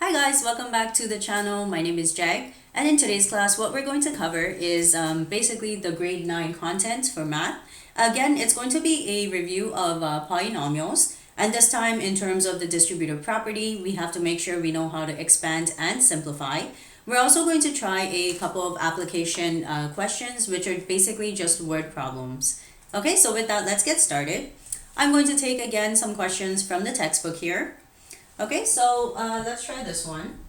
Hi guys, welcome back to the channel. My name is Jag, and in today's class what we're going to cover is basically the grade 9 content for math. Again, it's going to be a review of polynomials, and this time in terms of the distributive property, we have to make sure we know how to expand and simplify. We're also going to try a couple of application questions, which are basically just word problems. Okay, so with that, let's get started. I'm going to take again some questions from the textbook here. Okay, so let's try this one.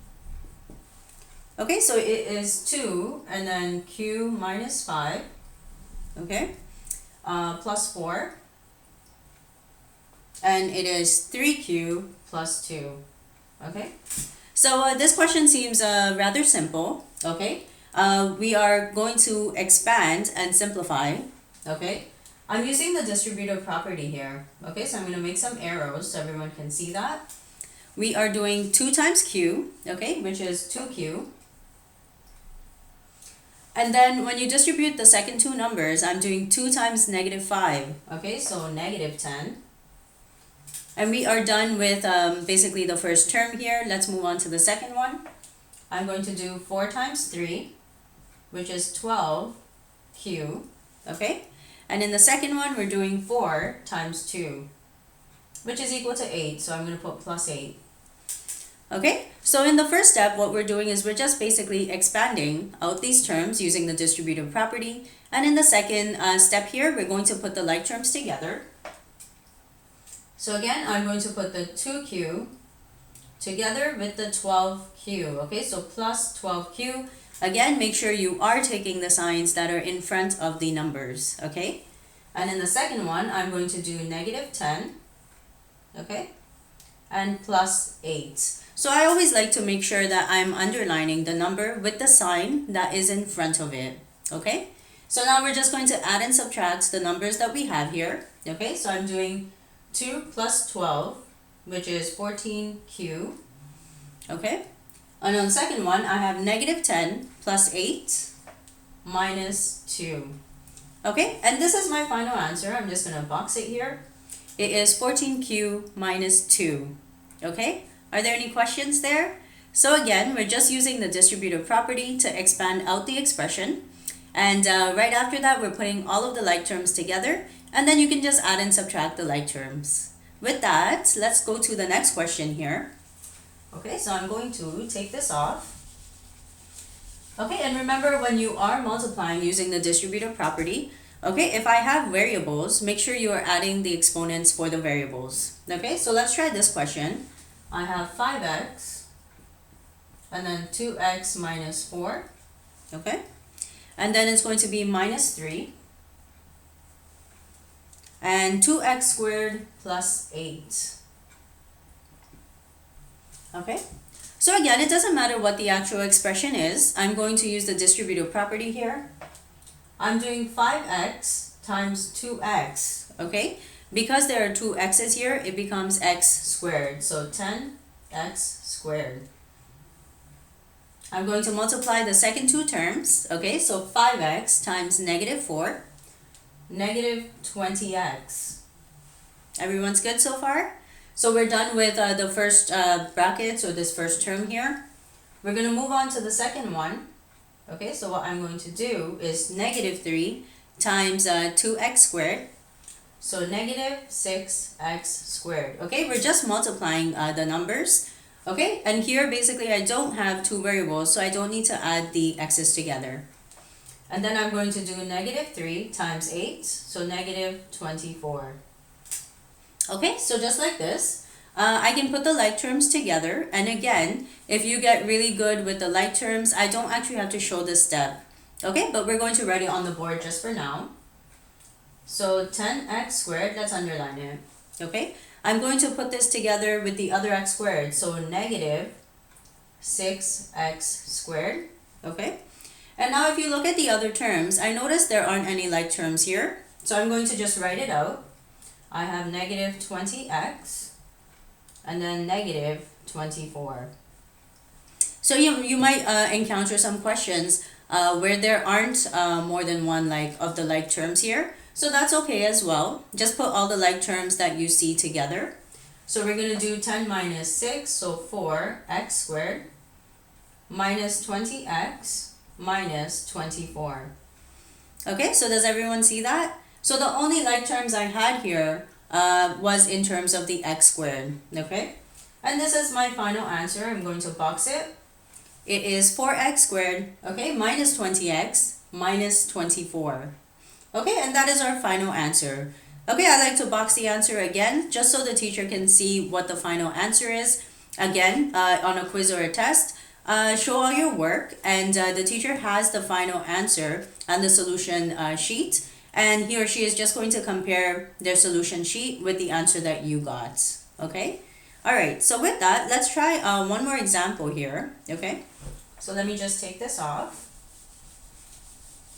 Okay, so it is 2 and then q minus 5, okay, plus 4, and it is 3q plus 2, okay. So this question seems rather simple, okay. We are going to expand and simplify, okay. I'm using the distributive property here, okay, so I'm going to make some arrows so everyone can see that. We are doing 2 times q, okay, which is 2q. And then when you distribute the second two numbers, I'm doing 2 times negative 5, okay, so negative 10. And we are done with basically the first term here. Let's move on to the second one. I'm going to do 4 times 3, which is 12q, okay? And in the second one, we're doing 4 times 2, which is equal to 8, so I'm going to put plus 8. Okay, so in the first step, what we're doing is we're just basically expanding out these terms using the distributive property. And in the second step here, we're going to put the like terms together. So again, I'm going to put the 2q together with the 12q. Okay, so plus 12q. Again, make sure you are taking the signs that are in front of the numbers. Okay, and in the second one, I'm going to do negative 10. Okay, and plus 8. So I always like to make sure that I'm underlining the number with the sign that is in front of it, okay? So now we're just going to add and subtract the numbers that we have here, okay? So I'm doing 2 plus 12, which is 14q, okay? And on the second one, I have negative 10 plus 8 minus 2, okay? And this is my final answer. I'm just going to box it here. It is 14q minus 2, okay? Are there any questions there? So again, we're just using the distributive property to expand out the expression. And right after that, we're putting all of the like terms together. And then you can just add and subtract the like terms. With that, let's go to the next question here. Okay, so I'm going to take this off. Okay, and remember when you are multiplying using the distributive property, okay, if I have variables, make sure you are adding the exponents for the variables. Okay, so let's try this question. I have 5x and then 2x minus 4, okay? And then it's going to be minus 3 and 2x squared plus 8, okay? So again, it doesn't matter what the actual expression is. I'm going to use the distributive property here. I'm doing 5x times 2x, okay? Because there are two x's here, it becomes x squared. So 10x squared. I'm going to multiply the second two terms, okay? So 5x times negative 4, negative 20x. Everyone's good so far? So we're done with the first bracket, so this first term here. We're going to move on to the second one. Okay, so what I'm going to do is negative 3 times 2x squared. So negative 6x squared. Okay, we're just multiplying the numbers. Okay, and here basically I don't have two variables, so I don't need to add the x's together. And then I'm going to do negative 3 times 8, so negative 24. Okay, so just like this, I can put the like terms together. And again, if you get really good with the like terms, I don't actually have to show this step. Okay, but we're going to write it on the board just for now. So 10x squared, let's underline it, okay? I'm going to put this together with the other x squared, so negative 6x squared, okay? And now if you look at the other terms, I notice there aren't any like terms here, so I'm going to just write it out. I have negative 20x and then negative 24. So you might encounter some questions where there aren't more than one of the like terms here. So that's okay as well. Just put all the like terms that you see together. So we're going to do 10 minus 6, so 4x squared minus 20x minus 24. Okay, so does everyone see that? So the only like terms I had here was in terms of the x squared, okay? And this is my final answer. I'm going to box it. It is 4x squared, okay, minus 20x minus 24. Okay, and that is our final answer. Okay, I like to box the answer again, just so the teacher can see what the final answer is. Again, on a quiz or a test, show all your work, and the teacher has the final answer on the solution sheet, and he or she is just going to compare their solution sheet with the answer that you got. Okay, all right, so with that, let's try one more example here. Okay, so let me just take this off.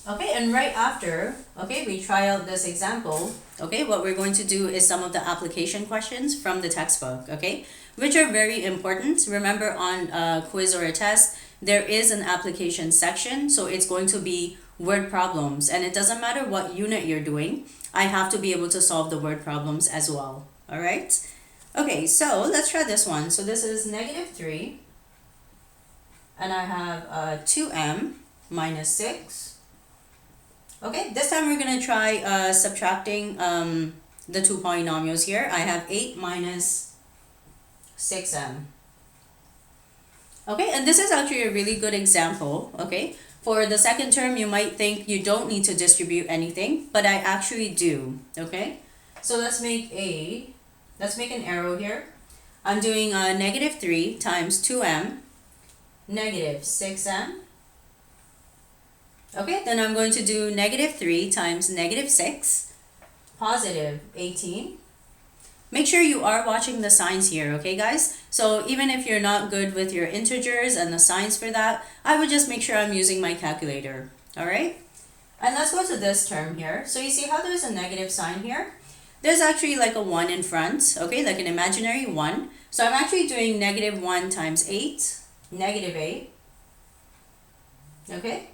Okay, and right after, okay, we try out this example, okay, what we're going to do is some of the application questions from the textbook, okay, which are very important. Remember, on a quiz or a test, there is an application section, so it's going to be word problems, and it doesn't matter what unit you're doing, I have to be able to solve the word problems as well, all right? Okay, so let's try this one. So this is -3, and I have 2m minus 6. Okay, this time we're going to try subtracting the two polynomials here. I have 8 minus 6m. Okay, and this is actually a really good example, okay? For the second term, you might think you don't need to distribute anything, but I actually do, okay? So let's make an arrow here. I'm doing -3 times 2m, -6m. Okay, then I'm going to do -3 times -6, positive 18. Make sure you are watching the signs here, okay guys? So even if you're not good with your integers and the signs for that, I would just make sure I'm using my calculator, all right? And let's go to this term here. So you see how there's a negative sign here? There's actually like a 1 in front, okay, like an imaginary 1. So I'm actually doing -1 times 8, -8, okay?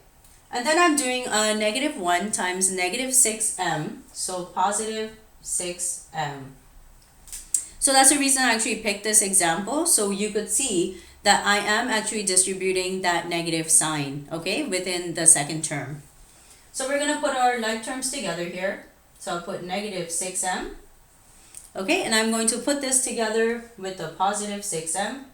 And then I'm doing -1 times -6m, so positive 6m. So that's the reason I actually picked this example, so you could see that I am actually distributing that negative sign, okay, within the second term. So we're going to put our like terms together here. So I'll put -6m, okay, and I'm going to put this together with the positive 6m,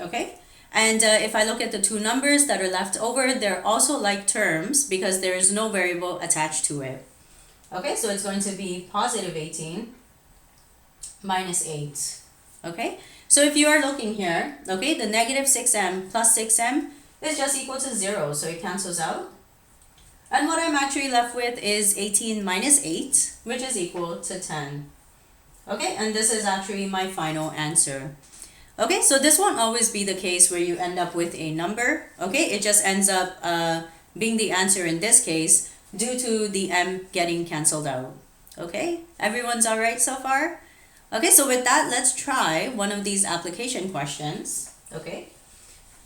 okay. And if I look at the two numbers that are left over, they're also like terms because there is no variable attached to it. Okay, so it's going to be positive 18 minus 8. Okay, so if you are looking here, okay, the -6m plus 6m is just equal to 0, so it cancels out. And what I'm actually left with is 18 minus 8, which is equal to 10. Okay, and this is actually my final answer. Okay, so this won't always be the case where you end up with a number, okay? It just ends up being the answer in this case due to the m getting canceled out, okay? Everyone's all right so far? Okay, so with that, let's try one of these application questions, okay?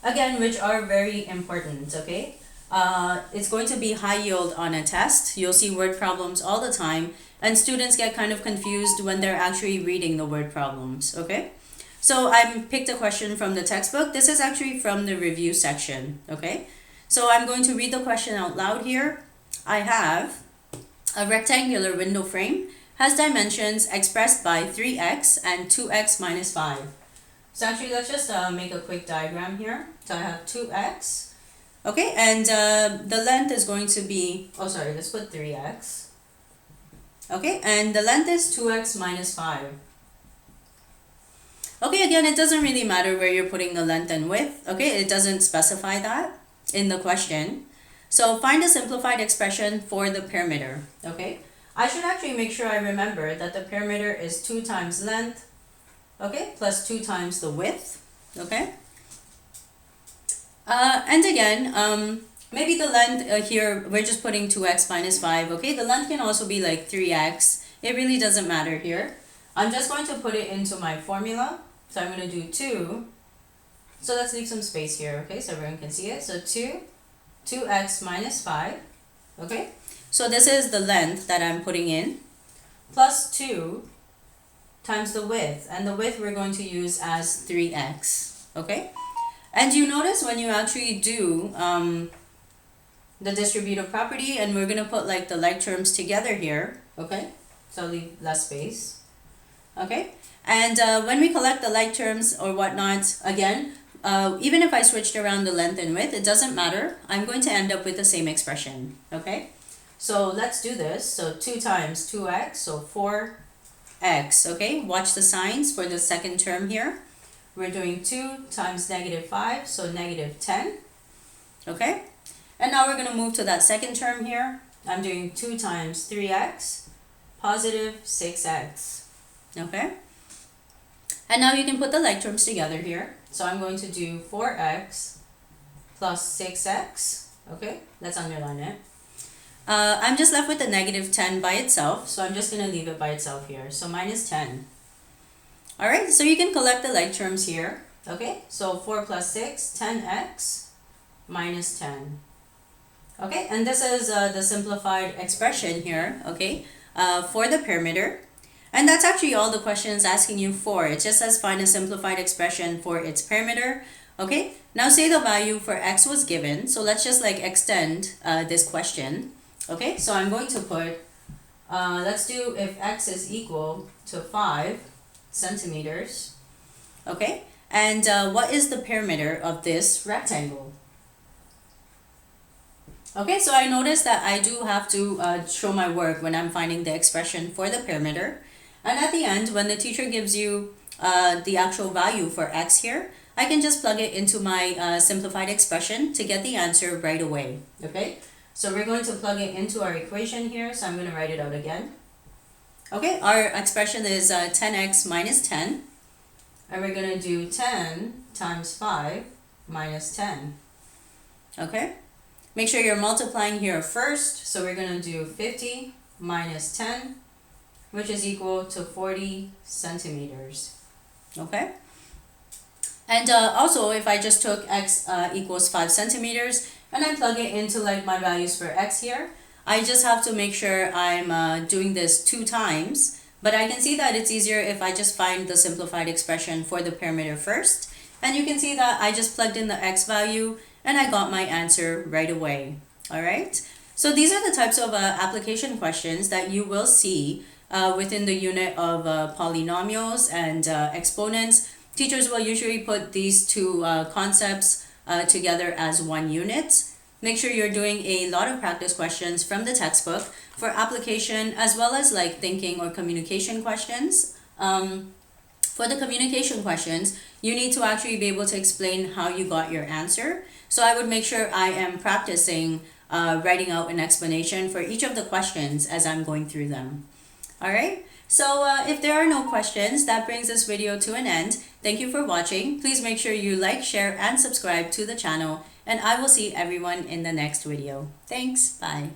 Again, which are very important, okay? It's going to be high yield on a test. You'll see word problems all the time, and students get kind of confused when they're actually reading the word problems, okay? So I picked a question from the textbook. This is actually from the review section, okay? So I'm going to read the question out loud here. I have a rectangular window frame, has dimensions expressed by 3x and 2x minus 5. So actually, let's just make a quick diagram here. So I have 2x, okay? And the length is going to be, oh sorry, let's put 3x. Okay, and the length is 2x minus 5. Okay, again, it doesn't really matter where you're putting the length and width, okay? It doesn't specify that in the question. So find a simplified expression for the perimeter, okay? I should actually make sure I remember that the perimeter is 2 times length, okay, plus 2 times the width, okay? And again, maybe the length here, we're just putting 2x minus 5, okay? The length can also be like 3x. It really doesn't matter here. I'm just going to put it into my formula. So I'm going to do 2. So let's leave some space here, okay, so everyone can see it. So 2x minus 5, okay? So this is the length that I'm putting in, plus 2 times the width, and the width we're going to use as 3x, okay? And you notice when you actually do the distributive property, and we're going to put like the like terms together here, okay? So I'll leave less space, okay? And when we collect the like terms or whatnot, again, even if I switched around the length and width, it doesn't matter. I'm going to end up with the same expression, okay? So let's do this. So 2 times 2x, so 4x, okay? Watch the signs for the second term here. We're doing 2 times -5, so -10, okay? And now we're going to move to that second term here. I'm doing 2 times 3x, positive 6x, okay? And now you can put the like terms together here. So I'm going to do 4x plus 6x, okay? Let's underline it. I'm just left with the -10 by itself, so I'm just going to leave it by itself here. So -10. All right, so you can collect the like terms here, okay? So 4 plus 6, 10x minus 10. Okay, and this is the simplified expression here, okay, for the perimeter. And that's actually all the question is asking you for. It just says find a simplified expression for its perimeter. Okay, now say the value for x was given. So let's just like extend this question. Okay, so I'm going to put, let's do if x is equal to 5 centimeters. Okay, and what is the perimeter of this rectangle? Okay, so I noticed that I do have to show my work when I'm finding the expression for the perimeter. And at the end, when the teacher gives you the actual value for x here, I can just plug it into my simplified expression to get the answer right away. Okay, so we're going to plug it into our equation here. So I'm going to write it out again. Okay, our expression is 10x minus 10. And we're going to do 10 times 5 minus 10. Okay, make sure you're multiplying here first. So we're going to do 50 minus 10, which is equal to 40 centimeters. Okay, and also if I just took x equals 5 centimeters and I plug it into like my values for x here, I just have to make sure I'm doing this 2 times, but I can see that it's easier if I just find the simplified expression for the perimeter first. And you can see that I just plugged in the x value and I got my answer right away. All right, so these are the types of application questions that you will see within the unit of polynomials and exponents. Teachers will usually put these two concepts together as one unit. Make sure you're doing a lot of practice questions from the textbook for application, as well as like thinking or communication questions. For the communication questions, you need to actually be able to explain how you got your answer. So I would make sure I am practicing writing out an explanation for each of the questions as I'm going through them. All right, so if there are no questions, that brings this video to an end. Thank you for watching. Please make sure you like, share, and subscribe to the channel, and I will see everyone in the next video. Thanks, bye.